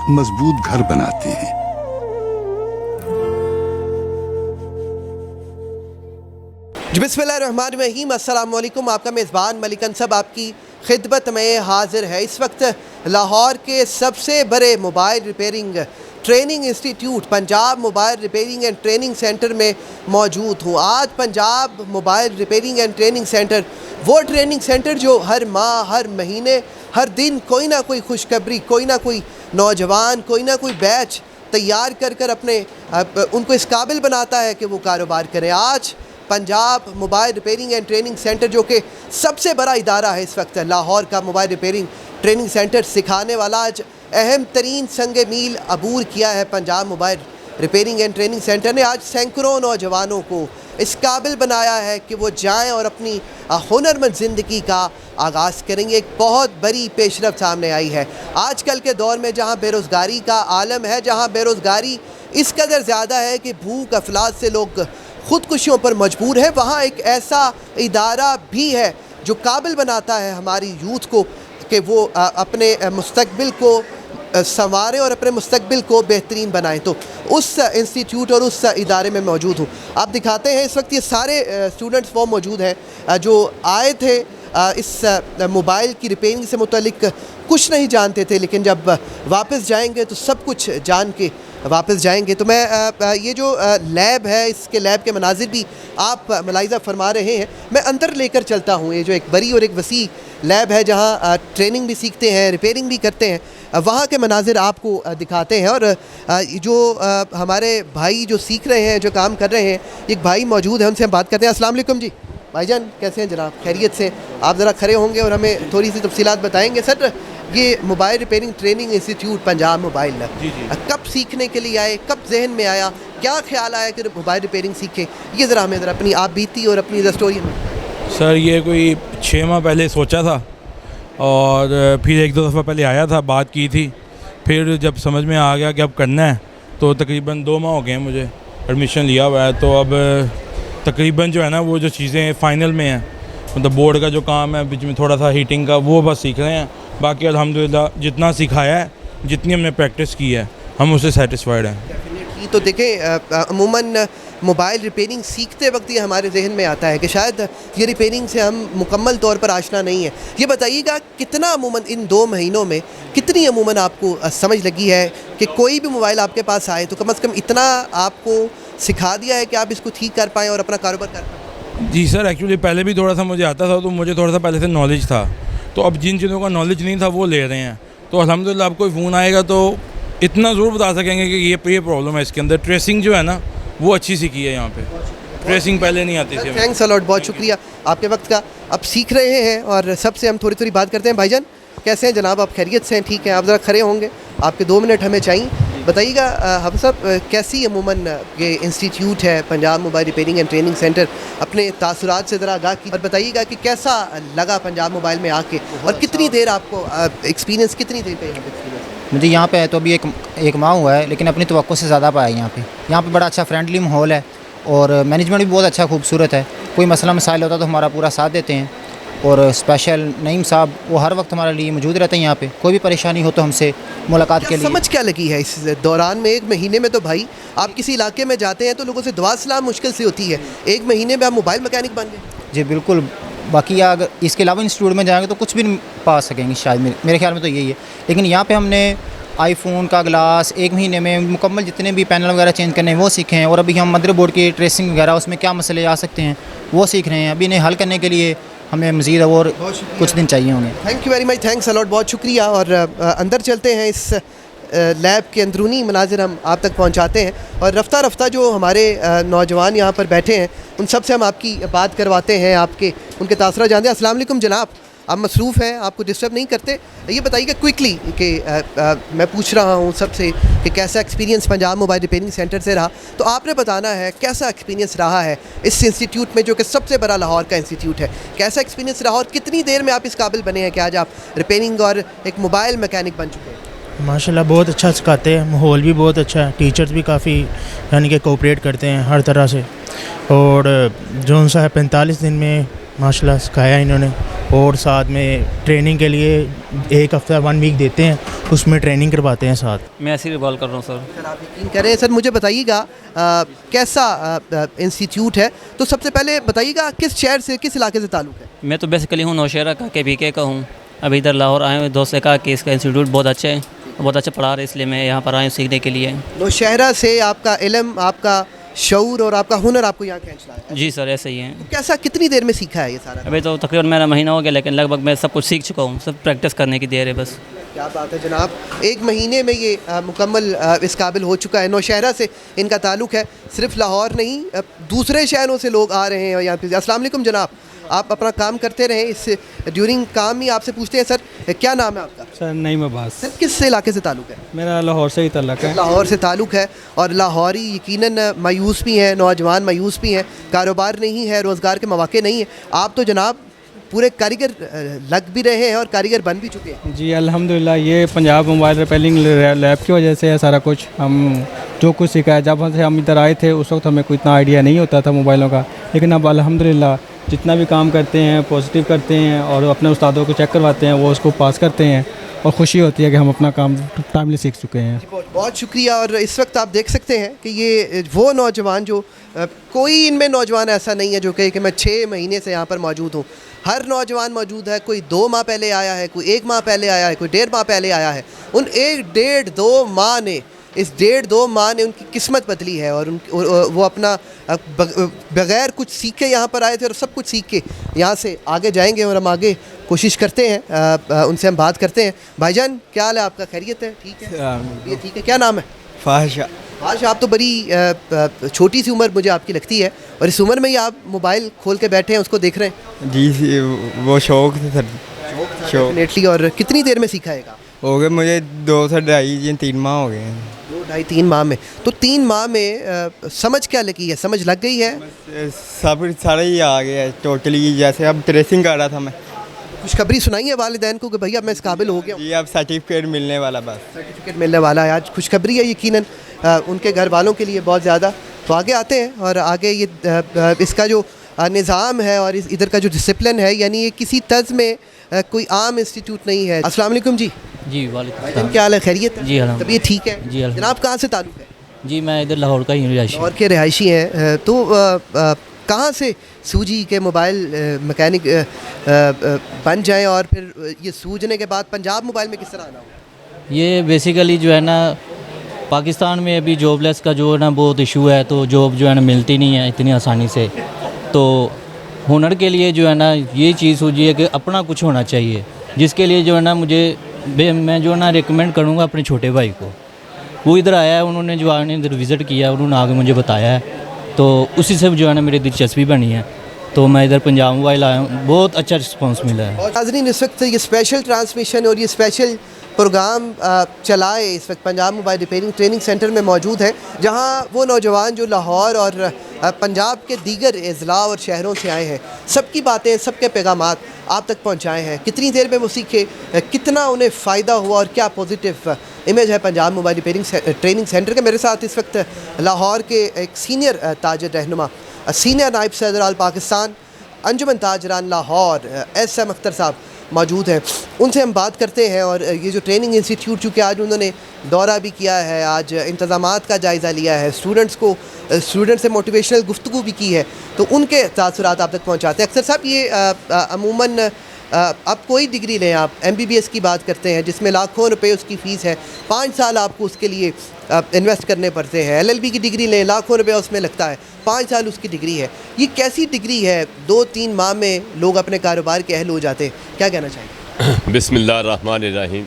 मजबूत घर बनाते हैं। बिस्मिल्लाहिर्रहमानिर्रहीम, अस्सलाम वालेकुम। आपका मेज़बान मलिक अंसब आपकी खिदमत में हाजिर है। इस वक्त लाहौर के सबसे बड़े mobile repairing training institute Punjab mobile repairing and training centre में मौजूद हूँ। आज Punjab mobile repairing and training centre वो ट्रेनिंग सेंटर जो हर माह, हर महीने, हर दिन कोई ना कोई खुशखबरी, कोई ना कोई नौजवान, कोई ना कोई बैच तैयार कर अपने उनको इस काबिल बनाता है कि वो कारोबार करें। आज Punjab mobile repairing and training centre जो कि सबसे बड़ा इदारा है इस वक्त लाहौर का मोबाइल रिपेयरिंग ट्रेनिंग सेंटर सिखाने वाला, आज अहम तरीन संग मील अबूर किया है Punjab mobile repairing and training centre ने। आज सैकड़ों नौजवानों को इस काबिल बनाया है कि वो जाएं और अपनी हुनरमंद ज़िंदगी का आगाज़ करेंगे। एक बहुत बड़ी पेशरफ सामने आई है आजकल के दौर में, जहां बेरोज़गारी का आलम है, जहां बेरोज़गारी इस कदर ज़्यादा है कि भूख अफलास से लोग ख़ुदकुशियों पर मजबूर है। वहाँ एक ऐसा इदारा भी है जो काबिल बनाता है हमारी यूथ को कि वो अपने मुस्तकबिल को संवारें और अपने मुस्तकबिल को बेहतरीन बनाएं। तो उस इंस्टीट्यूट और उस इदारे में मौजूद हूँ। आप दिखाते हैं इस वक्त ये सारे स्टूडेंट्स वो मौजूद हैं जो आए थे इस मोबाइल की रिपेयरिंग से मुतल्लिक कुछ नहीं जानते थे, लेकिन जब वापस जाएंगे तो सब कुछ जान के वापस जाएंगे। तो मैं ये जो लैब है, इसके लैब के मनाजिर भी आप मुलाहिज़ा फरमा रहे हैं, मैं अंदर लेकर चलता हूँ। ये जो एक बड़ी और एक वसी लैब है जहाँ ट्रेनिंग भी सीखते हैं, रिपेयरिंग भी करते हैं, वहाँ के मनाजिर आपको दिखाते हैं। और जो हमारे भाई जो सीख रहे हैं, जो काम कर रहे हैं, एक भाई मौजूद हैं, उनसे हम बात करते हैं। अस्सलाम वालेकुम जी भाईजान, कैसे हैं जनाब? खैरियत से? आप ज़रा खड़े होंगे और हमें थोड़ी सी तफसीलात बताएंगे। सर, ये mobile repairing training institute Punjab mobile कब सीखने के लिए आए, कब जहन में आया, क्या ख्याल आया कि मोबाइल रिपेयरिंग सीखें? ये ज़रा हमें अपनी आप बीती और अपनी स्टोरी में। सर, ये कोई 6 माह पहले सोचा था और फिर 1-2 दफ़ा पहले आया था, बात की थी। फिर जब समझ में आ गया कि अब करना है तो तकरीबन 2 माह हो गए हैं मुझे एडमिशन लिया हुआ है। तो अब तकरीबन जो है ना वो जो चीज़ें फ़ाइनल में हैं, मतलब बोर्ड का जो काम है, बीच में थोड़ा सा हीटिंग का, वो बस सीख रहे हैं। बाकी अल्हम्दुलिल्लाह जितना सिखाया है, जितनी हमने प्रैक्टिस की है, हम उससे सेटिस्फाइड हैं। डेफिनेटली। तो देखें, अमूमन मोबाइल रिपेयरिंग सीखते वक्त ये हमारे जहन में आता है कि शायद ये रिपेयरिंग से हम मुकम्मल तौर पर आशना नहीं है। ये बताइएगा कितना अमूमन इन 2 महीनों में कितनी अमूमन आपको समझ लगी है कि कोई भी मोबाइल आपके पास आए तो कम से कम इतना आपको सिखा दिया है कि आप इसको ठीक कर पाएँ और अपना कारोबार कर पाएँ? जी सर, एक्चुअली पहले भी थोड़ा सा मुझे आता था, तो मुझे थोड़ा सा पहले से नॉलेज था। तो अब जिन चीज़ों का नॉलेज नहीं था वो ले रहे हैं। तो अल्हम्दुलिल्लाह अब कोई फ़ोन आएगा तो इतना ज़रूर बता सकेंगे कि ये प्रॉब्लम है इसके अंदर। ट्रेसिंग जो है ना वो अच्छी सीखी है यहाँ पे, ट्रेसिंग पहले नहीं आती थी। थैंक्स अलॉट, बहुत शुक्रिया आपके वक्त का। अब सीख रहे हैं और सबसे हम थोड़ी बात करते हैं। भाईजान, कैसे हैं जनाब? आप खैरियत से हैं? ठीक है, आप ज़रा खड़े होंगे, आपके 2 मिनट हमें चाहिए। बताइएगा हम सब कैसी अमूमन ये इंस्टीट्यूट है Punjab mobile repairing and training centre, अपने तासुरात से ज़रा आगाह की और बताइएगा कि कैसा लगा पंजाब मोबाइल में आके और कितनी देर आपको एक्सपीरियंस, कितनी देर का यहाँ पे एक्सपीरियंस? मुझे यहाँ पे है तो अभी एक माह हुआ है, लेकिन अपनी तवक्को से ज़्यादा पाया यहाँ पे बड़ा अच्छा फ्रेंडली माहौल है और मैनेजमेंट भी बहुत अच्छा खूबसूरत है। कोई मसला मसाइल होता तो हमारा पूरा साथ देते हैं और स्पेशल नईम साहब वो हर वक्त हमारे लिए मौजूद रहते हैं यहाँ पे। कोई भी परेशानी हो तो हमसे मुलाकात के लिए। समझ क्या लगी है इस दौरान में? 1 महीने में तो भाई आप किसी इलाके में जाते हैं तो लोगों से दुआ सलाम मुश्किल से होती है, 1 महीने में आप मोबाइल मैकेनिक बन गए। जी बिल्कुल। बाकी अगर इसके अलावा इंस्टीट्यूट में जाएंगे तो कुछ भी नहीं पा सकेंगे शायद, मेरे ख्याल में तो यही है। लेकिन यहाँ पे हमने आईफोन का ग्लास 1 महीने में मुकम्मल जितने भी पैनल वगैरह चेंज करने हैं वो सीखे हैं और अभी हम मदरबोर्ड की ट्रेसिंग वगैरह उसमें क्या मसले आ सकते हैं वो सीख रहे हैं। अभी इन्हें हल करने के लिए हमें मज़ीद और कुछ दिन चाहिए होंगे। Thank you very much, thanks a lot, बहुत शुक्रिया। और अंदर चलते हैं, इस लैब के अंदरूनी मनाजिर हम आप तक पहुंचाते हैं और रफ्ता रफ्ता जो हमारे नौजवान यहाँ पर बैठे हैं उन सब से हम आपकी बात करवाते हैं, आपके उनके तासरा जानते हैं। अस्सलाम वालेकुम जनाब, आप मसरूफ़ हैं, आपको डिस्टर्ब नहीं करते? ये बताइएगा क्विकली कि मैं पूछ रहा हूँ सबसे कि कैसा experience Punjab mobile repairing centre से रहा, तो आपने बताना है कैसा एक्सपीरियंस रहा है इस इंस्टीट्यूट में जो कि सबसे बड़ा लाहौर का इंस्टीट्यूट है। कैसा एक्सपीरियंस रहा और कितनी देर में आप इस काबिल बने हैं कि आज आप रिपेयरिंग और एक मोबाइल मैकेनिक बन चुके हैं? माशाल्लाह बहुत अच्छा सिखाते हैं, माहौल भी बहुत अच्छा है, टीचर्स भी काफ़ी यानी कि कोऑपरेट करते हैं हर तरह से। और जो सा है 45 दिन में माशाल्लाह सिखाया इन्होंने, और साथ में ट्रेनिंग के लिए एक हफ्ता 1 वीक देते हैं, उसमें ट्रेनिंग करवाते हैं साथ। मैं ऐसे ही कॉल कर रहा हूँ सर। सर आप यकीन करें सर, मुझे बताइएगा कैसा इंस्टीट्यूट है। तो सबसे पहले बताइएगा किस शहर से, किस इलाके से ताल्लुक़ है? मैं तो बेसिकली हूँ नौशहरा का, KBK का हूँ। अभी इधर लाहौर आए हुए, दोस्त से कहा कि इसका इंस्टीट्यूट बहुत अच्छा है, बहुत अच्छा पढ़ा रहे, इसलिए मैं यहाँ पर आया हूँ सीखने के लिए। नौशहरा से आपका इल्म, आपका शऊर और आपका हुनर आपको यहाँ खींच रहा है। जी सर, ऐसे ही है। तो कैसा, कितनी देर में सीखा है ये सारा? अभी तो तकरीबन मेरा महीना हो गया, लेकिन लगभग मैं सब कुछ सीख चुका हूँ। सब प्रैक्टिस करने की देर है बस। क्या बात है जनाब, 1 महीने में ये मुकम्मल इस काबिल हो चुका है। नौशहरा से इनका ताल्लुक़ है, सिर्फ लाहौर नहीं दूसरे शहरों से लोग आ रहे हैं यहाँ पे। अस्सलाम वालेकुम जनाब, आप अपना काम करते रहें, इस ड्यूरिंग काम ही आपसे पूछते हैं सर, क्या नाम है आपका? सर नईम अब्बास। सर किस इलाके से ताल्लुक़ है? मेरा लाहौर से ही ताल्लुक़ है। लाहौर से ताल्लुक़ है, और लाहौरी यकीनन मायूस भी हैं, नौजवान मायूस भी हैं, कारोबार नहीं है, रोज़गार के मौके नहीं हैं। आप तो जनाब पूरे कारीगर लग भी रहे हैं और कारीगर बन भी चुके हैं। जी अल्हम्दुलिल्लाह, ये पंजाब मोबाइल रिपेयरिंग लैब की वजह से है सारा कुछ। हम जो कुछ सीखा है, जब से हम इधर आए थे उस वक्त हमें कोई इतना आइडिया नहीं होता था मोबाइलों का, लेकिन अब अल्हम्दुलिल्लाह जितना भी काम करते हैं पॉजिटिव करते हैं और अपने उस्तादों को चेक करवाते हैं, वो उसको पास करते हैं और ख़ुशी होती है कि हम अपना काम टाइमली सीख चुके हैं। बहुत बहुत शुक्रिया। और इस वक्त आप देख सकते हैं कि ये वो नौजवान जो कोई इनमें नौजवान ऐसा नहीं है जो कहे कि मैं 6 महीने से यहाँ पर मौजूद हूँ। हर नौजवान मौजूद है, कोई 2 माह पहले आया है, कोई 1 माह पहले आया है, कोई 1.5 माह पहले आया है। उन 1-1.5-2 माह ने, इस 1.5-2 माह ने उनकी किस्मत बदली है, और वो अपना बग़ैर कुछ सीखे यहाँ पर आए थे और सब कुछ सीख के यहाँ से आगे जाएंगे। और हम आगे कोशिश करते हैं, उनसे हम बात करते हैं। भाईजान क्या हाल है आपका, खैरियत है? ठीक है, ये ठीक है। क्या नाम है? फाहिशा। फाहिशा, आप तो बड़ी छोटी सी उम्र मुझे आपकी लगती है, और इस उम्र में ही आप मोबाइल खोल के बैठे हैं, उसको देख रहे हैं? जी वो शौक था सर, शौक। डेफिनेटली। और कितनी देर में सीखा है? हो गए मुझे 2 से 2.5-3 माह हो गए हैं। 2-2.5-3 माह में। तो 3 माह में समझ क्या लगी है, समझ लग गई है? सब सारा ही आ गया है टोटली। जैसे अब ट्रेसिंग कर रहा था मैं। खुशखबरी सुनाई है वालिदैन को कि भैया मैं इस काबिल हो गया हूँ? जी अब सर्टिफिकेट मिलने वाला, बस सर्टिफिकेट मिलने वाला है। आज खुशखबरी है यकीनन उनके घर वालों के लिए बहुत ज़्यादा। तो आगे आते हैं, और आगे ये इसका जो निज़ाम है और इधर का जो डिसिप्लिन है, यानी ये किसी तर्ज में कोई आम इंस्टीट्यूट नहीं है। अस्सलाम वालेकुम जी। जी वालेकुम भाईजान क्या हाल है, खैरियत है? जी अल्हम्दुलिल्लाह। तबीयत ठीक है? जी जनाब कहाँ से ताल्लुक़ है? जी मैं इधर लाहौर का ही रिहायशी। और के रिहायशी हैं। तो कहाँ से सूजी के मोबाइल मैकेनिक बन जाएं, और फिर ये सूझने के बाद पंजाब मोबाइल में किस तरह आना हो? ये बेसिकली जो है ना, पाकिस्तान में अभी जॉबलेस का जो है ना बहुत इशू है, तो जॉब जो है ना मिलती नहीं है इतनी आसानी से। तो हुनर के लिए जो है ना ये चीज़ सूझी है कि अपना कुछ होना चाहिए, जिसके लिए जो है ना मैं जो है ना रिकमेंड करूँगा अपने छोटे भाई को। वो इधर आया है, उन्होंने जो आने इधर विज़िट किया, उन्होंने आगे मुझे बताया है, तो उसी से जो है ना मेरी दिलचस्पी बनी है, तो मैं इधर पंजाब मोबाइल आया हूँ। बहुत अच्छा रिस्पांस मिला है। और नाज़रीन इस वक्त ये स्पेशल ट्रांसमिशन और ये स्पेशल प्रोग्राम चलाए इस वक्त Punjab mobile repairing training centre में मौजूद है, जहां वो नौजवान जो लाहौर और पंजाब के दीगर अज़ला और शहरों से आए हैं, सबकी बातें, सबके पैगामात आप तक पहुंचाए हैं। कितनी देर में वो सीखे, कितना उन्हें फ़ायदा हुआ, और क्या पॉजिटिव इमेज है Punjab mobile repairing training centre के। मेरे साथ इस वक्त लाहौर के एक सीनियर ताजिर रहनुमा, सीनियर नायब सदर आल पाकिस्तान अंजुमन ताजरान लाहौर SM अख्तर साहब मौजूद हैं। उनसे हम बात करते हैं, और ये जो ट्रेनिंग इंस्टीट्यूट, चूँकि आज उन्होंने दौरा भी किया है, आज इंतज़ामात का जायज़ा लिया है, स्टूडेंट से मोटिवेशनल गुफ्तगू भी की है, तो उनके तासुरात आप तक पहुँचाते हैं। अख्तर साहब ये अमूमन आप कोई डिग्री लें, आप MBBS की बात करते हैं जिसमें लाखों रुपए उसकी फ़ीस है, 5 साल आपको उसके लिए इन्वेस्ट करने पड़ते हैं। LLB की डिग्री लें, लाखों रुपए उसमें लगता है, 5 साल उसकी डिग्री है। ये कैसी डिग्री है, 2-3 माह में लोग अपने कारोबार के अहल हो जाते हैं? क्या कहना चाहिए? बिस्मिल्लाहिर्रहमानिर्रहीम।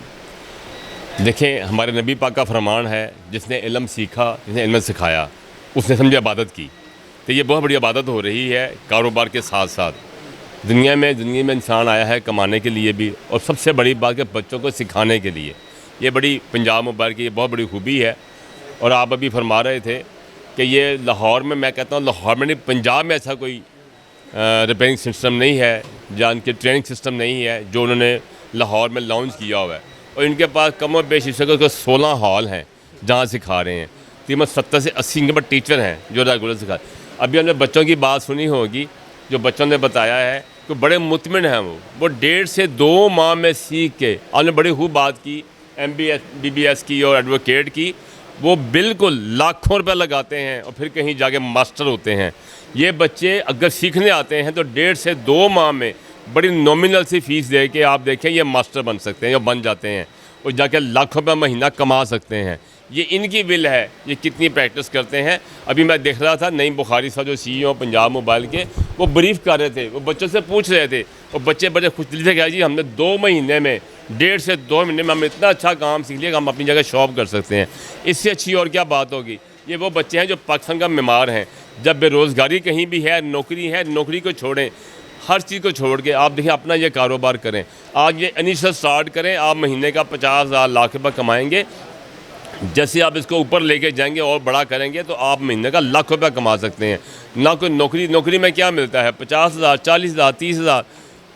देखें, हमारे नबी पाक का फरमान है, जिसने इल्म सीखा, जिसने इल्म सिखाया, उसने समझे इबादत की। तो ये बहुत बड़ी इबादत हो रही है कारोबार के साथ साथ। दुनिया में इंसान आया है कमाने के लिए भी, और सबसे बड़ी बात है बच्चों को सिखाने के लिए। ये बड़ी पंजाब मोबाइल की ये बहुत बड़ी खूबी है। और आप अभी फरमा रहे थे कि ये लाहौर में, मैं कहता हूँ लाहौर में नहीं, पंजाब में ऐसा कोई रिपेयरिंग सिस्टम नहीं है, या इनके ट्रेनिंग सिस्टम नहीं है जो उन्होंने लाहौर में लॉन्च किया हुआ है। और इनके पास कम और बेश इस वक्त 16 हॉल हैं जहाँ सिखा रहे हैं। तकरीबन 70 से 80 इनके पास टीचर हैं जो रेगुलर सिखा। अभी हमने बच्चों की बात सुनी होगी, जो बच्चों ने बताया है तो बड़े मुतमिन हैं वो 1.5 से 2 माह में सीख के, आपने बड़ी खूब बात की MBS BBS की और एडवोकेट की, वो बिल्कुल लाखों रुपए लगाते हैं और फिर कहीं जाके मास्टर होते हैं। ये बच्चे अगर सीखने आते हैं तो 1.5 से 2 माह में बड़ी नॉमिनल सी फ़ीस दे के आप देखें ये मास्टर बन सकते हैं या बन जाते हैं और जाके लाखों रुपये महीना कमा सकते हैं। ये इनकी विल है, ये कितनी प्रैक्टिस करते हैं। अभी मैं देख रहा था नईम बुखारी साहब जो CEO पंजाब मोबाइल के, वो ब्रीफ कर रहे थे, वो बच्चों से पूछ रहे थे और बच्चे बड़े खुश दिल से कहा जी हमने 2 महीने में 1.5 से 2 महीने में हम इतना अच्छा काम सीख लिया कि हम अपनी जगह शॉप कर सकते हैं। इससे अच्छी और क्या बात होगी। ये वो बच्चे हैं जो पाकिस्तान का मेमार हैं। जब बेरोज़गारी कहीं भी है, नौकरी को छोड़ें, हर चीज़ को छोड़ के आप देखिए अपना ये कारोबार करें। आज ये इनिशियल स्टार्ट करें, आप महीने का 50,000 लाख रुपये कमाएँगे। जैसे आप इसको ऊपर लेके जाएंगे और बड़ा करेंगे तो आप महीने का लाख रुपया कमा सकते हैं। ना कोई नौकरी में क्या मिलता है 50,000, 40,000, 30,000,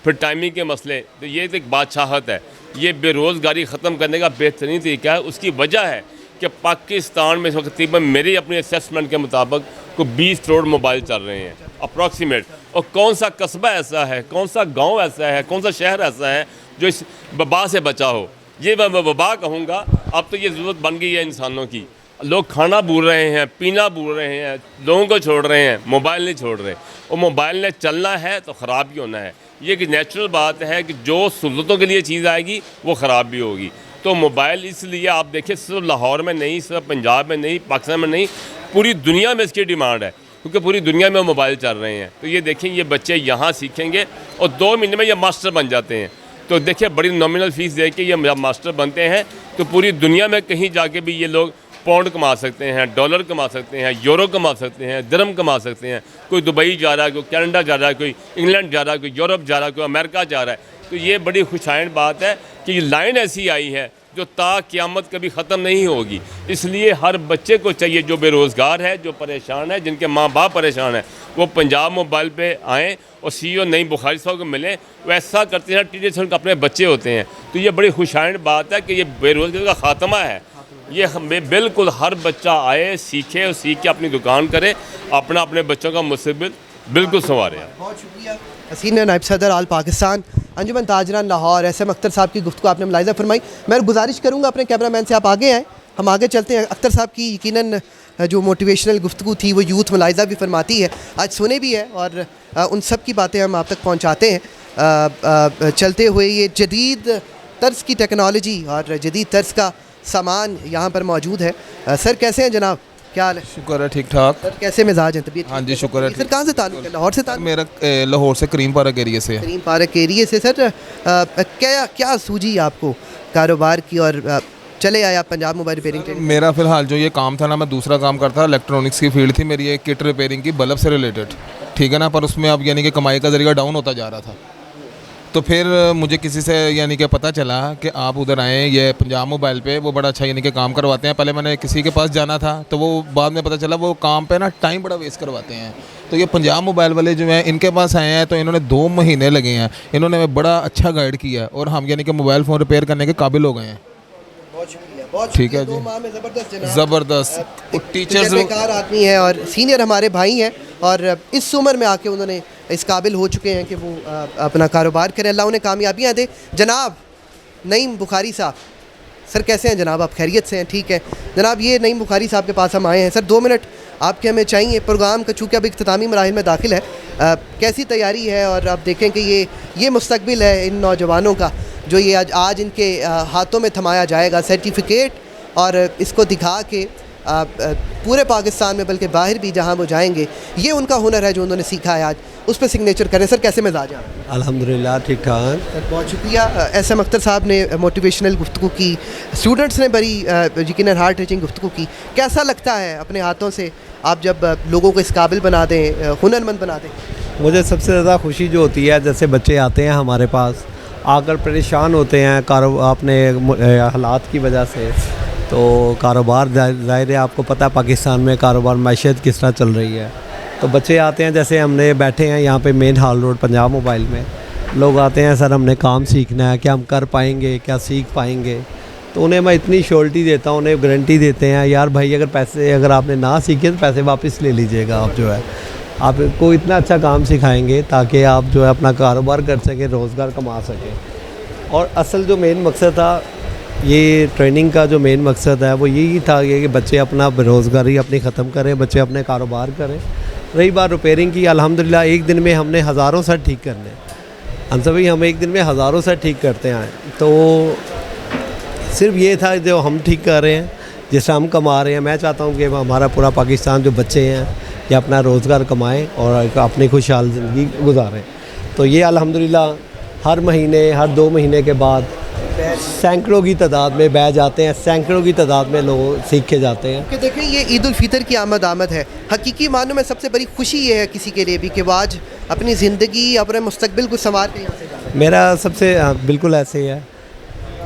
फिर टाइमिंग के मसले। तो ये तो एक बादशाहत है। ये बेरोज़गारी ख़त्म करने का बेहतरीन तरीका है। उसकी वजह है कि पाकिस्तान में इस वक्त तकरीबन मेरी अपनी असेसमेंट के मुताबिक को 20 करोड़ मोबाइल चल रहे हैं अप्रॉक्सीमेट। और कौन सा कस्बा ऐसा है, कौन सा गाँव ऐसा है, कौन सा शहर ऐसा है जो इस वबा से बचा हो। ये मैं वबा कहूँगा। अब तो ये ज़रूरत बन गई है इंसानों की। लोग खाना भूल रहे हैं, पीना भूल रहे हैं, लोगों को छोड़ रहे हैं, मोबाइल नहीं छोड़ रहे। और मोबाइल ने चलना है तो ख़राब भी होना है। ये एक नेचुरल बात है कि जो सहूलतों के लिए चीज़ आएगी वो ख़राब भी होगी। तो मोबाइल इसलिए आप देखिए सिर्फ लाहौर में नहीं, सिर्फ पंजाब में नहीं, पाकिस्तान में नहीं, पूरी दुनिया में इसकी डिमांड है क्योंकि पूरी दुनिया में मोबाइल चल रहे हैं। तो ये देखें ये बच्चे यहाँ सीखेंगे और 2 महीने में ये मास्टर बन जाते हैं। तो देखिए बड़ी नॉमिनल फ़ीस दे के ये मास्टर बनते हैं तो पूरी दुनिया में कहीं जाके भी ये लोग पाउंड कमा सकते हैं, डॉलर कमा सकते हैं, यूरो कमा सकते हैं, दिरहम कमा सकते हैं। कोई दुबई जा रहा है, कोई कनाडा जा रहा है, कोई इंग्लैंड जा रहा है, कोई यूरोप जा रहा है, कोई अमेरिका जा रहा है। तो ये बड़ी खुशाइंद बात है कि ये लाइन ऐसी आई है जो ता क़यामत कभी ख़त्म नहीं होगी। इसलिए हर बच्चे को चाहिए जो बेरोज़गार है, जो परेशान है, जिनके माँ बाप परेशान है, वो पंजाब मोबाइल पे आएँ और CEO नईम बुखारी साहब को मिलें। वैसा करते हैं टीचर के अपने बच्चे होते हैं। तो ये बड़ी खुशाइंद बात है कि ये बेरोज़गारी का ख़ात्मा है। ये हमें बिल्कुल हर बच्चा आए, सीखे और सीख के अपनी दुकान करे, अपने बच्चों का मुस्तक़बिल बिल्कुल संवारे। बहुत शुक्रिया। सीनियर नायब सदर आल पाकिस्तान अंजुमन ताजरान लाहौर SM अख्तर साहब की गुफ्तगू आपने मुलाहिज़ा फरमाई। मैं गुजारिश करूँगा अपने कैमरामैन से आप आगे आएँ, हम आगे चलते हैं। अख्तर साहब की यकीनन जो मोटिवेशनल गुफ्तगू थी वो यूथ मुलाहिज़ा भी फरमाती है, आज सुने भी है और उन सब की बातें हम आप तक पहुँचाते हैं। चलते हुए ये जदीद तर्ज़ की टेक्नोलॉजी और जदीद तर्ज़ का सामान यहाँ पर मौजूद है। सर कैसे हैं जनाब, क्या हाल है? शुक्र है, ठीक ठाक। सर कैसे मिजाज हैं, तबीयत? हाँ जी शुक्र है। सर कहाँ से ताल्लुक़ है? लाहौर से ताल्लुक़? मेरा लाहौर से करीम पार्क एरिया से। करीम पार्क एरिया से। सर क्या सूझी आपको कारोबार की और चले आए आप पंजाब मोबाइल रिपेयरिंग ट्रेनिंग? मेरा फ़िलहाल जो ये काम था ना, मैं दूसरा काम करता था, इलेक्ट्रॉनिक्स की फील्ड थी मेरी, एक किट रिपेयरिंग की बल्ब से रिलेटेड, ठीक है ना। पर उसमें अब यानी कि कमाई का ज़रिया डाउन होता जा रहा था। तो फिर मुझे किसी से यानी कि पता चला कि आप उधर आएँ, ये पंजाब मोबाइल पे वो बड़ा अच्छा यानी कि काम करवाते हैं। पहले मैंने किसी के पास जाना था तो वो बाद में पता चला वो काम पे ना टाइम बड़ा वेस्ट करवाते हैं। तो ये पंजाब मोबाइल वाले जो हैं इनके पास आए हैं तो इन्होंने 2 महीने लगे हैं, इन्होंने हमें बड़ा अच्छा गाइड किया और हम यानी कि मोबाइल फ़ोन रिपेयर करने के काबिल हो गए हैं। ठीक है जी, ज़बरदस्त। टीचर्स बेकार आदमी है और सीनियर हमारे भाई हैं और इस उम्र में आके उन्होंने इस काबिल हो चुके हैं कि वो अपना कारोबार करें। अल्लाह उन्हें कामयाबियाँ दे। जनाब नईम बुखारी साहब, सर कैसे हैं जनाब, आप खैरियत से हैं? ठीक है जनाब, ये नईम बुखारी साहब के पास हम आए हैं। सर 2 मिनट आपके हमें चाहिए। प्रोग्राम का चूँकि अब इख्तितामी मराहिल में दाखिल है, कैसी तैयारी है और आप देखें कि ये मुस्तकबिल है इन नौजवानों का जो ये आज इनके हाथों में थमाया जाएगा सर्टिफिकेट, और इसको दिखा के पूरे पाकिस्तान में बल्कि बाहर भी जहाँ वो जाएंगे, ये उनका हुनर है जो उन्होंने सीखा है, आज उस पर सिग्नेचर करें। सर कैसे मिजाज हैं? अल्हम्दुलिल्लाह ठीक ठाक। सर बहुत शुक्रिया। SM अख्तर साहब ने मोटिवेशनल गुफ्तगू की, स्टूडेंट्स ने बड़ी यकीनन हार्ट टचिंग गुफ्तगू की। कैसा लगता है अपने हाथों से आप जब लोगों को इस काबिल बना दें, हुनरमंद बना दें? मुझे सबसे ज़्यादा खुशी जो होती है, जैसे बच्चे आते हैं हमारे पास आकर परेशान होते हैं अपने हालात की वजह से, तो कारोबार ज़ाहिर है आपको पता है पाकिस्तान में कारोबार मैशत किस तरह चल रही है। तो बच्चे आते हैं, जैसे हमने बैठे हैं यहाँ पे main hall road Punjab mobile में, लोग आते हैं सर हमने काम सीखना है, क्या हम कर पाएंगे, क्या सीख पाएंगे? तो उन्हें मैं इतनी श्योरिटी देता हूँ, उन्हें गारंटी देते हैं यार भाई अगर आपने ना सीखे तो पैसे वापस ले लीजिएगा आप जो है। आपको इतना अच्छा काम सिखाएंगे ताकि आप जो है अपना कारोबार कर सकें, रोज़गार कमा सकें। और असल जो मेन मकसद था ये ट्रेनिंग का, जो मेन मकसद है वो यही था कि बच्चे अपना बेरोज़गारी अपनी ख़त्म करें, बच्चे अपने कारोबार करें। रही बात रिपेयरिंग की, अल्हम्दुलिल्लाह एक दिन में हमने हज़ारों सेट ठीक करने, हम सभी हम एक दिन में हज़ारों सेट ठीक करते हैं। तो सिर्फ ये था जो हम ठीक कर रहे हैं, जिससे हम कमा रहे हैं। मैं चाहता हूँ कि हमारा पूरा पाकिस्तान जो बच्चे हैं ये अपना रोज़गार कमाएं और अपनी खुशहाल ज़िंदगी गुजारें। तो ये अल्हम्दुलिल्लाह हर महीने, हर 2 महीने के बाद सैकड़ों की तादाद में बैच जाते हैं, सैकड़ों की तादाद में लोग सीख के जाते हैं। कि देखें ये ईद उल फितर की आमद है। हकीकी मानों में सबसे बड़ी खुशी ये है किसी के लिए भी कि वो आज अपनी ज़िंदगी, अपने मुस्तकबिल को संवार के यहाँ से जा रहे हैं। मेरा सबसे बिल्कुल ऐसे ही है।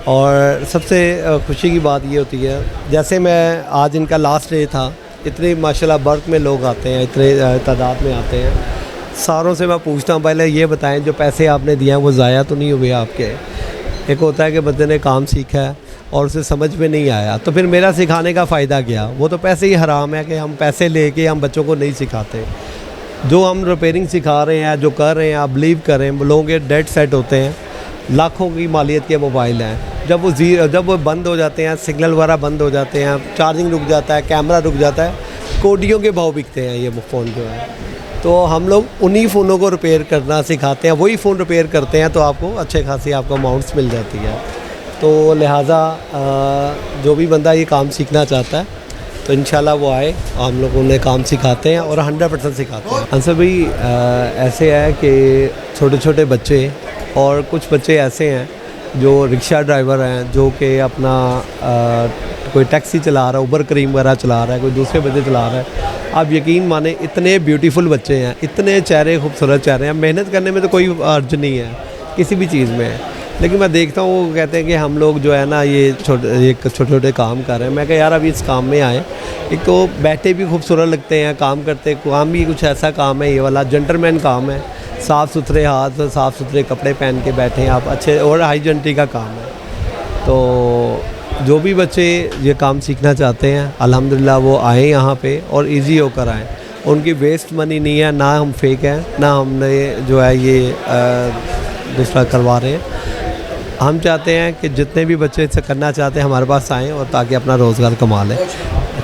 और सबसे खुशी की बात ये होती है, जैसे मैं आज इनका लास्ट डे था, इतने माशाल्लाह बल्क में लोग आते हैं, इतने तादाद में आते हैं। सारों से मैं पूछता हूँ पहले ये बताएं जो पैसे आपने दिए हैं वो ज़ाया तो नहीं हुए आपके। एक होता है कि बंदे ने काम सीखा है और उसे समझ में नहीं आया, तो फिर मेरा सिखाने का फ़ायदा क्या? वो तो पैसे ही हराम है कि हम पैसे लेके हम बच्चों को नहीं सिखाते। जो हम रिपेयरिंग सिखा रहे हैं, जो कर रहे हैं, आप बिलीव करें, लोगों के डेड सेट होते हैं, लाखों की मालियत के मोबाइल हैं। जब वो बंद हो जाते हैं, सिग्नल वगैरह बंद हो जाते हैं, चार्जिंग रुक जाता है, कैमरा रुक जाता है, कोटियों के भाव बिकते हैं ये फ़ोन जो है। तो हम लोग उन्हीं फ़ोनों को रिपेयर करना सिखाते हैं, वही फ़ोन रिपेयर करते हैं तो आपको अच्छे खासी आपको अमाउंट्स मिल जाती है। तो लिहाजा जो भी बंदा ये काम सीखना चाहता है तो इंशाल्लाह वो आए, हम लोग उन्हें काम सिखाते हैं और 100% सिखाते हैं। अंसर भाई ऐसे है कि छोटे छोटे बच्चे और कुछ बच्चे ऐसे हैं जो रिक्शा ड्राइवर हैं, जो कि अपना कोई टैक्सी चला रहा है, उबर करीम वगैरह चला रहा है, कोई दूसरे बच्चे चला रहा है। आप यकीन माने इतने ब्यूटीफुल बच्चे हैं, इतने चेहरे खूबसूरत चेहरे हैं। मेहनत करने में तो कोई अर्ज नहीं है किसी भी चीज़ में, लेकिन मैं देखता हूँ वो कहते हैं कि हम लोग जो है ना ये छोटे छोटे काम कर रहे हैं। मैं कहा यार अभी इस काम में आए, एक तो बैठे भी खूबसूरत लगते हैं, काम करते काम भी कुछ ऐसा काम है, ये वाला जेंटलमैन काम है, साफ़ सुथरे हाथ, साफ़ सुथरे कपड़े पहन के बैठे हैं आप, अच्छे और हाइजेनिटी का काम है। तो जो भी बच्चे ये काम सीखना चाहते हैं अल्हम्दुलिल्लाह वो आए यहाँ पे और इजी होकर आएँ। उनकी वेस्ट मनी नहीं है, ना हम फेक हैं, ना हमने जो है ये दूसरा करवा रहे हैं। हम चाहते हैं कि जितने भी बच्चे इसे करना चाहते हैं हमारे पास आएँ और ताकि अपना रोज़गार कमा लें।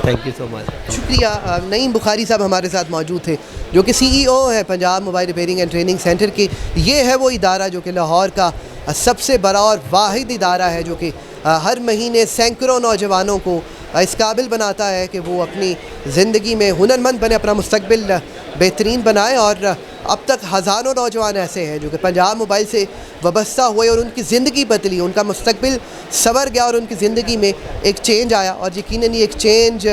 Thank you so much. शुक्रिया। नईम बुखारी साहब हमारे साथ मौजूद थे जो कि CEO है Punjab mobile repairing and training centre की। ये है वो इदारा जो कि लाहौर का सबसे बड़ा और वाहिद इदारा है जो कि हर महीने सैकड़ों नौजवानों को इस काबिल बनाता है कि वो अपनी ज़िंदगी में हुनरमंद बने, अपना मुस्तकबिल बेहतरीन बनाए। और अब तक हज़ारों नौजवान ऐसे हैं जो कि पंजाब मोबाइल से वाबस्ता हुए और उनकी ज़िंदगी बदली, उनका मुस्तकबिल संवर गया और उनकी ज़िंदगी में एक चेंज आया। और यकीनन ये एक चेंज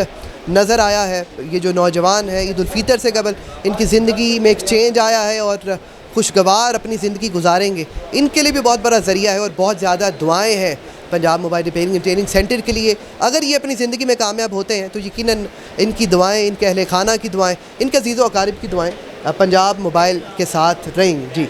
नज़र आया है। ये जो नौजवान है ईद उल फितर से कबल इनकी ज़िंदगी में एक चेंज आया है और खुशगवार अपनी ज़िंदगी गुजारेंगे। इनके लिए भी बहुत बड़ा ज़रिया है और बहुत ज़्यादा दुआएँ हैं Punjab mobile repairing and training centre के लिए। अगर ये अपनी ज़िंदगी में कामयाब होते हैं तो यकीनन इनकी दुआएं, इनके अहले खाना की दुआएं, इनके अज़ीज़ व अकारिब की दुआएं पंजाब मोबाइल के साथ रहेंगी। जी।